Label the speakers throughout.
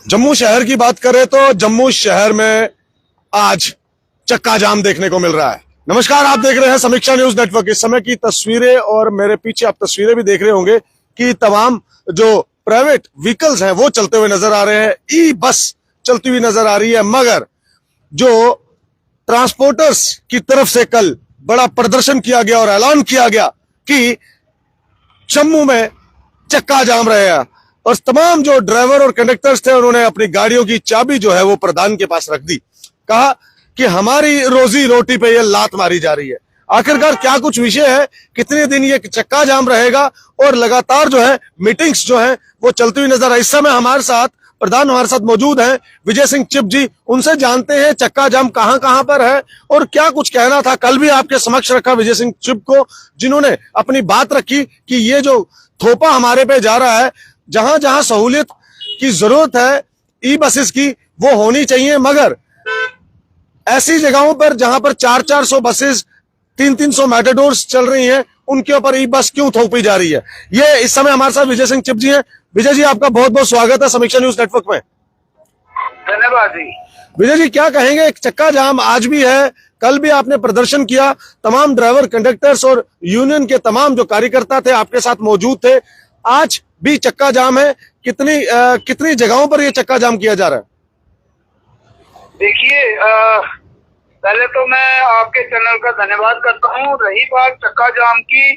Speaker 1: जम्मू शहर की बात करें तो जम्मू शहर में आज चक्का जाम देखने को मिल रहा है। नमस्कार, आप देख रहे हैं समीक्षा न्यूज नेटवर्क। इस समय की तस्वीरें और मेरे पीछे आप तस्वीरें भी देख रहे होंगे कि तमाम जो प्राइवेट व्हीकल्स हैं वो चलते हुए नजर आ रहे हैं, ई बस चलती हुई नजर आ रही है। मगर जो ट्रांसपोर्टर्स की तरफ से कल बड़ा प्रदर्शन किया गया और ऐलान किया गया कि जम्मू में चक्का जाम रहेगा और तमाम जो ड्राइवर और कंडक्टर्स थे उन्होंने अपनी गाड़ियों की चाबी जो है वो प्रधान के पास रख दी। कहा कि हमारी रोजी रोटी पे ये लात मारी जा रही है। आखिरकार क्या कुछ विषय है, कितने दिन ये चक्का जाम रहेगा और लगातार जो है मीटिंग्स जो है वो चलती हुई नजर आई। इस समय हमारे साथ प्रधान हमारे साथ मौजूद हैं, विजय सिंह चिप जी। उनसे जानते हैं चक्का जाम कहां कहां पर है और क्या कुछ कहना था। कल भी आपके समक्ष रखा विजय सिंह चिप को, जिन्होंने अपनी बात रखी कि ये जो थोपा हमारे पे जा रहा है, जहां जहां सहूलियत की जरूरत है ई बसेस की वो होनी चाहिए, मगर ऐसी जगहों पर जहां पर 400-400 बसेस 300-300 मैटाडोर्स चल रही हैं उनके ऊपर ई बस क्यों थोपी जा रही है। ये इस समय हमारे साथ विजय सिंह चिप जी हैं। विजय जी, आपका बहुत बहुत स्वागत है समीक्षा न्यूज नेटवर्क में।
Speaker 2: धन्यवाद जी।
Speaker 1: विजय जी, क्या कहेंगे, एक चक्का जाम आज भी है, कल भी आपने प्रदर्शन किया, तमाम ड्राइवर कंडक्टर्स और यूनियन के तमाम जो कार्यकर्ता थे आपके साथ मौजूद थे, आज भी चक्का जाम है। कितनी जगहों पर ये चक्का जाम किया जा रहा है?
Speaker 2: देखिए, पहले तो मैं आपके चैनल का धन्यवाद करता हूँ। रही बात चक्का जाम की,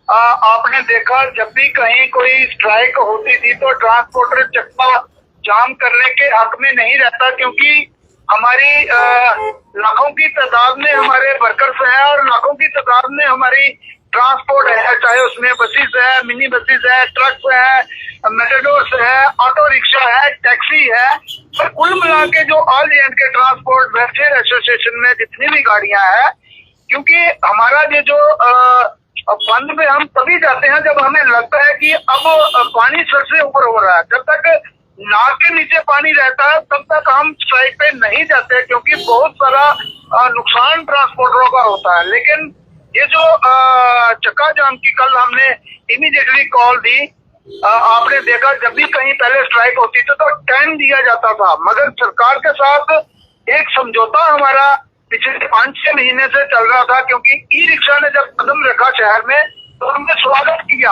Speaker 2: आपने देखा जब भी कहीं कोई स्ट्राइक होती थी तो ट्रांसपोर्टर चक्का जाम करने के हक में नहीं रहता, क्योंकि हमारी लाखों की तादाद में हमारे वर्कर्स हैं और लाखों की तादाद में हमारी ट्रांसपोर्ट है, चाहे उसमें बसेस है, मिनी बसेस है, ट्रक्स है, मेटाडोर्स है, ऑटो रिक्शा है, टैक्सी है। पर कुल मिला के जो ऑल इंडिया के ट्रांसपोर्ट वेलफेयर एसोसिएशन में जितनी भी गाड़ियां हैं, क्योंकि हमारा ये जो फंड में हम तभी जाते हैं जब हमें लगता है कि अब पानी सर से ऊपर हो रहा है। जब तक नाक के नीचे पानी रहता है तब तक हम स्ट्राइक पे नहीं जाते, क्योंकि बहुत सारा नुकसान ट्रांसपोर्टरों का होता है। लेकिन ये जो चक्का जाम की कल हमने इमीडिएटली कॉल दी, आपने देखा जब भी कहीं पहले स्ट्राइक होती थी तो टाइम दिया जाता था, मगर सरकार के साथ एक समझौता हमारा पिछले 5-6 महीने से चल रहा था, क्योंकि ई रिक्शा ने जब कदम रखा शहर में तो हमने स्वागत किया।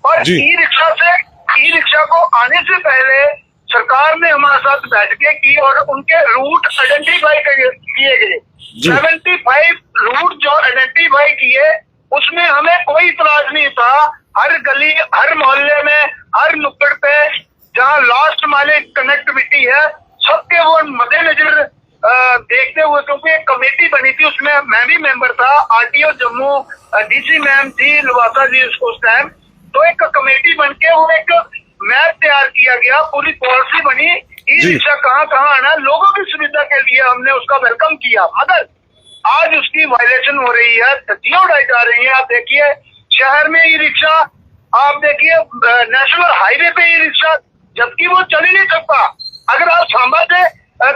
Speaker 2: और ई रिक्शा को आने से पहले सरकार ने हमारे साथ बैठकें की और उनके रूट आइडेंटिफाई किए गए। 75 रूट जो आइडेंटिफाई किए उसमें हमें कोई इतराज नहीं था। हर गली, हर मोहल्ले में, हर नुक्कड़ पे जहाँ लास्ट माइल कनेक्टिविटी है, सबके वो मद्देनजर देखते हुए, क्योंकि एक कमेटी बनी थी उसमें मैं भी मेंबर था, आरटीओ जम्मू डीसी मैम थी लवासा जी उस टाइम, तो एक कमेटी बन के वो एक मैप तैयार किया गया, पूरी पॉलिसी बनी, ई रिक्शा कहाँ कहाँ आना, लोगों की सुविधा के लिए हमने उसका वेलकम किया। मगर आज उसकी वायलेशन हो रही है, धज्जियां उड़ाई जा रही है। आप देखिए शहर में ई रिक्शा, आप देखिए नेशनल हाईवे पे ई रिक्शा, जबकि वो चल ही नहीं सकता। अगर आप सांबा से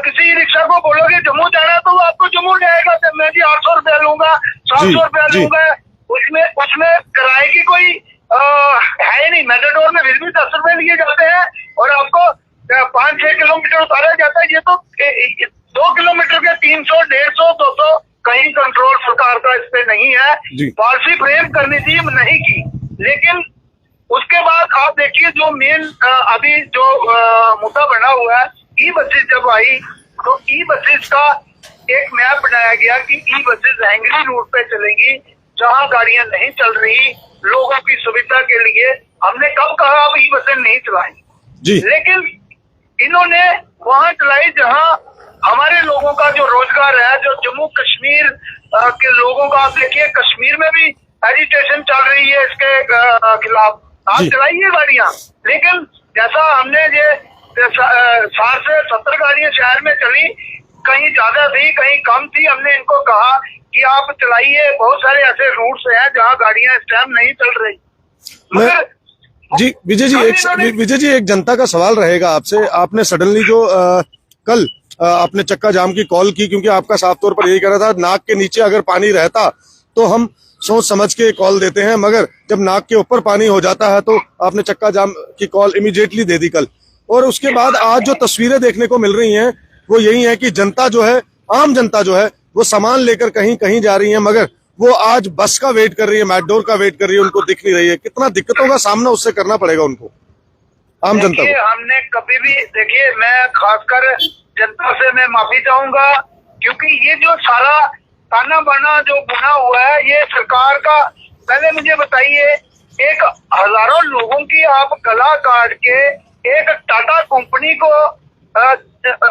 Speaker 2: किसी रिक्शा को बोलोगे जम्मू जाना तो वो आपको जम्मू ले आएगा, मैं जी 800 रुपया लूंगा, 700 रुपया लूंगा। उसमें किराए की कोई है नहीं। मेटाडोर में फिर भी 10 रुपए लिए जाते हैं और आपको 5-6 किलोमीटर उतारा जाता है। ये तो 2 किलोमीटर के 300, 150, 200 कहीं कंट्रोल सरकार का इस पे नहीं है। पॉलिसी फ्रेम करनी थी, नहीं की। लेकिन उसके बाद आप देखिए जो मेन अभी जो मुद्दा बना हुआ है, ई बसेस जब आई तो ई बसेस का एक मैप बनाया गया कि ई बसेस हैंगरी रूट पे चलेंगी, जहां गाड़ियां नहीं चल रही, लोगों की सुविधा के लिए। हमने कब कहा अब ई बसें नहीं चलाएंगे, लेकिन इन्होंने वहां चलाई जहां हमारे लोगों का जो रोजगार है, जो जम्मू कश्मीर के लोगों का। आप देखिए कश्मीर में भी एजिटेशन चल रही है इसके खिलाफ, आप चलाइए गाड़ियां। लेकिन जैसा हमने ये 60 से 70 गाड़ियां शहर में चली, कहीं ज्यादा थी कहीं कम थी, हमने इनको कहा कि आप चलाइए। बहुत सारे ऐसे रूट्स हैं जहां गाड़ियां इस टाइम नहीं चल रही।
Speaker 1: जी विजय जी, एक जनता का सवाल रहेगा आपसे। आपने सडनली जो कल आपने चक्का जाम की कॉल की, क्योंकि आपका साफ तौर पर यही कहना था नाक के नीचे अगर पानी रहता तो हम सोच समझ के कॉल देते हैं, मगर जब नाक के ऊपर पानी हो जाता है तो आपने चक्का जाम की कॉल इमीडिएटली दे दी कल। और उसके बाद आज जो तस्वीरें देखने को मिल रही हैं वो यही है कि जनता जो है, आम जनता जो है वो सामान लेकर कहीं कहीं जा रही है, मगर वो आज बस का वेट कर रही है, मेट्रो का वेट कर रही है, उनको दिख नहीं रही है। कितना दिक्कतों का सामना उससे करना पड़ेगा उनको, आम जनता को।
Speaker 2: हमने कभी भी देखिए, मैं खासकर जनता से मैं माफी चाहूंगा, क्योंकि ये जो सारा ताना बाना जो बुना हुआ है ये सरकार का। पहले मुझे बताइए, एक हजारों लोगों की आप गला काट के एक टाटा कंपनी को,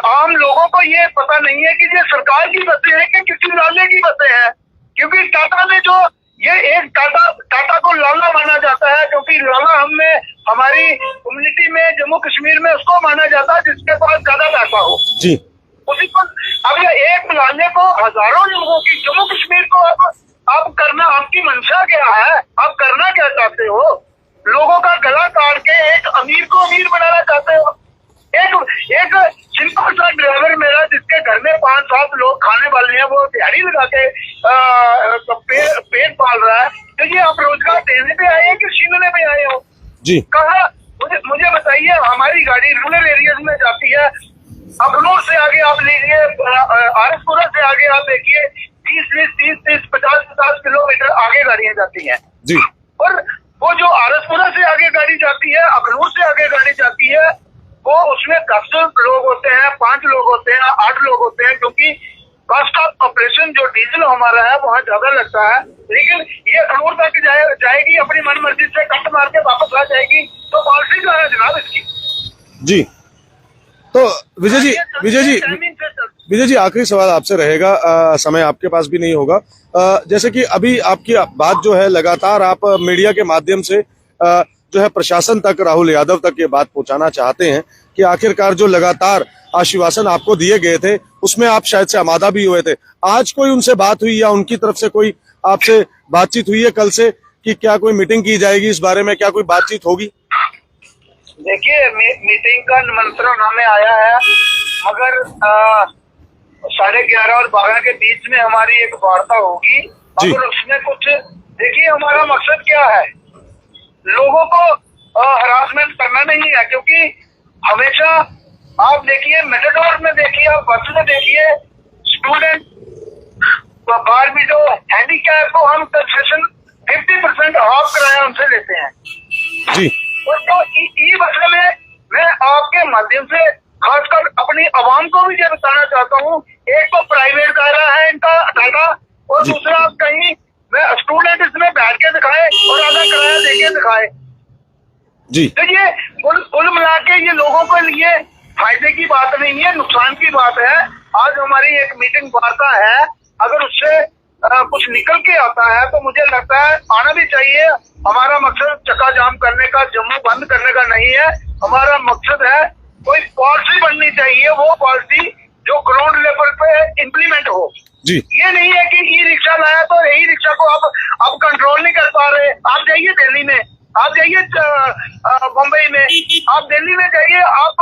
Speaker 2: आम लोगों को ये पता नहीं है कि ये सरकार की बसें हैं कि किसी लाले की बसें हैं, क्योंकि टाटा ने जो ये एक टाटा को लाला माना जाता है, क्योंकि लाला हमें हमारी कम्युनिटी में जम्मू कश्मीर में उसको माना जाता है जिसके पास ज्यादा पैसा हो
Speaker 1: जी।
Speaker 2: उसी को, अब ये एक लाले को हजारों लोगों की जम्मू कश्मीर को अब करना, आपकी मंशा क्या है? आप करना क्या चाहते हो? लोगों का गला काट के एक अमीर को अमीर बनाना चाहते हो। एक सिंपल सा ड्राइवर मेरा जिसके घर में 5-7 लोग खाने वाले हैं, वो दिहाड़ी लगा के पेट पाल रहा है, तो ये आप रोजगार देने पे आए हैं कि छीनने पे आए हो?
Speaker 1: जी।
Speaker 2: कहा मुझे बताइए, हमारी गाड़ी रूरल एरियाज में जाती है, अखनूर से आगे आप लीजिए, आरसपुरा से आगे आप देखिए, 30-50 किलोमीटर आगे गाड़ियां जाती हैं
Speaker 1: जी।
Speaker 2: और वो जो आरसपुरा से आगे गाड़ी जाती है, अखनूर से आगे गाड़ी जाती है, वो उसमें 10 लोग होते हैं, 5 लोग होते हैं, 8 लोग होते हैं, क्योंकि कॉस्ट ऑफ ऑपरेशन जो डीजल हमारा है वहाँ ज्यादा लगता है। लेकिन ये अखनूर तक जाएगी, अपनी मन मर्जी से कट मार के वापस आ जाएगी, तो पॉलिसी जो है जनाब इसकी।
Speaker 1: जी, तो विजय जी आखिरी सवाल आपसे रहेगा, समय आपके पास भी नहीं होगा। जैसे कि अभी आपकी बात जो है लगातार आप मीडिया के माध्यम से जो है प्रशासन तक, राहुल यादव तक ये बात पहुंचाना चाहते हैं कि आखिरकार जो लगातार आश्वासन आपको दिए गए थे उसमें आप शायद से आमादा भी हुए थे। आज कोई उनसे बात हुई या उनकी तरफ से कोई आपसे बातचीत हुई है कल से कि क्या कोई मीटिंग की जाएगी इस बारे में, क्या कोई बातचीत होगी?
Speaker 2: देखिए, मीटिंग का निमंत्रण हमें आया है, मगर 11:30 और 12 के बीच में हमारी एक वार्ता होगी। अगर उसमें कुछ, देखिए हमारा मकसद क्या है, लोगों को हरासमेंट करना नहीं है, क्योंकि हमेशा आप देखिए मेटाडोर में देखिए, आप बस में देखिए, स्टूडेंट बाहर भी जो हैंडीकैप को हम कंसेशन 50% ऑफ किराया उनसे लेते हैं
Speaker 1: जी।
Speaker 2: और तो ई बस में मैं आपके माध्यम से खासकर अपनी आवाम को भी ये बताना चाहता हूँ, एक तो प्राइवेट गाड़ा है इनका टाटा, और दूसरा कहीं स्टूडेंट इसमें बैठ के दिखाए और आधा किराया देके दिखाए
Speaker 1: जी।
Speaker 2: तो ये कुल मिला के ये लोगों के लिए फायदे की बात नहीं है, नुकसान की बात है। आज हमारी एक मीटिंग वार्ता है, अगर उससे कुछ निकल के आता है तो मुझे लगता है आना भी चाहिए। हमारा मकसद चक्का जाम करने का, जम्मू बंद करने का नहीं है। हमारा मकसद है कोई पॉलिसी बननी चाहिए, वो पॉलिसी जो ग्राउंड लेवल पे इम्प्लीमेंट हो
Speaker 1: जी।
Speaker 2: ये नहीं है कि ई रिक्शा लाया तो ई रिक्शा को आप कंट्रोल नहीं कर पा रहे। आप जाइए दिल्ली में, आप जाइए मुंबई में, आप दिल्ली में जाइए, आप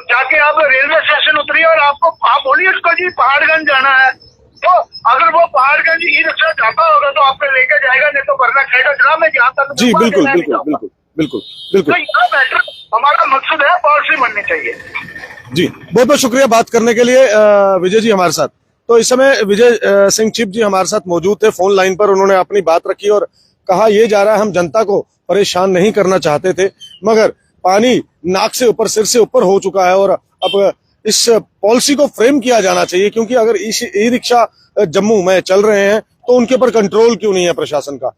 Speaker 2: जाके आप रेलवे स्टेशन उतरिए और आप बोलिए उसको जी पहाड़गंज जाना है, तो अगर वो पहाड़गंज ई रिक्शा जाता होगा तो आपको लेके जाएगा, नहीं तो वरना कहेगा जनाब मैं जहाँ तक।
Speaker 1: जी बिल्कुल बिल्कुल बिल्कुल बिल्कुल बिल्कुल।
Speaker 2: तो यह मैटर हमारा मकसद है, पॉलिसी बननी चाहिए।
Speaker 1: जी, बहुत बहुत शुक्रिया बात करने के लिए विजय जी हमारे साथ। तो इस समय विजय सिंह चिप जी हमारे साथ मौजूद थे फोन लाइन पर। उन्होंने अपनी बात रखी और कहा ये जा रहा है, हम जनता को परेशान नहीं करना चाहते थे, मगर पानी नाक से ऊपर, सिर से ऊपर हो चुका है और अब इस पॉलिसी को फ्रेम किया जाना चाहिए, क्योंकि अगर ई रिक्शा जम्मू में चल रहे हैं तो उनके ऊपर कंट्रोल क्यों नहीं है प्रशासन का।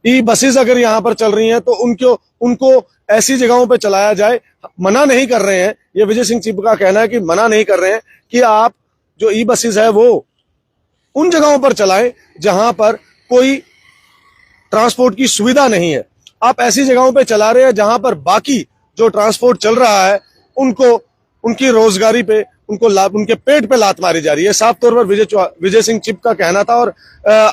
Speaker 1: ई बसेस अगर यहाँ पर चल रही हैं तो उनको ऐसी जगहों पे चलाया जाए। मना नहीं कर रहे हैं, ये विजय सिंह चिप का कहना है कि मना नहीं कर रहे हैं कि आप जो ई बसेस है वो उन जगहों पर चलाएं जहां पर कोई ट्रांसपोर्ट की सुविधा नहीं है। आप ऐसी जगहों पे चला रहे हैं जहां पर बाकी जो ट्रांसपोर्ट चल रहा है उनको, उनकी रोजगारी पे, उनके पेट पे लात मारी जा रही है। साफ तौर पर विजय सिंह चिप का कहना था। और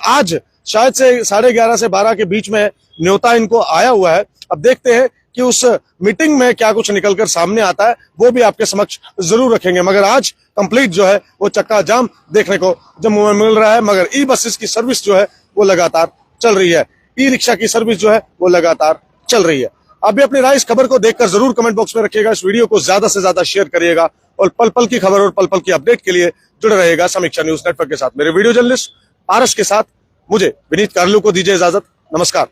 Speaker 1: आज शायद से 11:30 से 12 के बीच में न्योता इनको आया हुआ है। अब देखते हैं कि उस मीटिंग में क्या कुछ निकलकर सामने आता है, वो भी आपके समक्ष जरूर रखेंगे। मगर आज कंप्लीट जो है वो चक्का जाम देखने को जम्मू में मिल रहा है, मगर ई बसेस की सर्विस जो है वो लगातार चल रही है, ई रिक्शा की सर्विस जो है वो लगातार चल रही है। आप भी अपनी राय इस खबर को देखकर जरूर कमेंट बॉक्स में रखिएगा। इस वीडियो को ज्यादा से ज्यादा शेयर करिएगा और पल पल की खबर और पल पल की अपडेट के लिए जुड़े रहेगा समीक्षा न्यूज नेटवर्क के साथ। मेरे वीडियो जर्नलिस्ट पारस के साथ मुझे विनीत कारलू को दीजिए इजाजत। नमस्कार।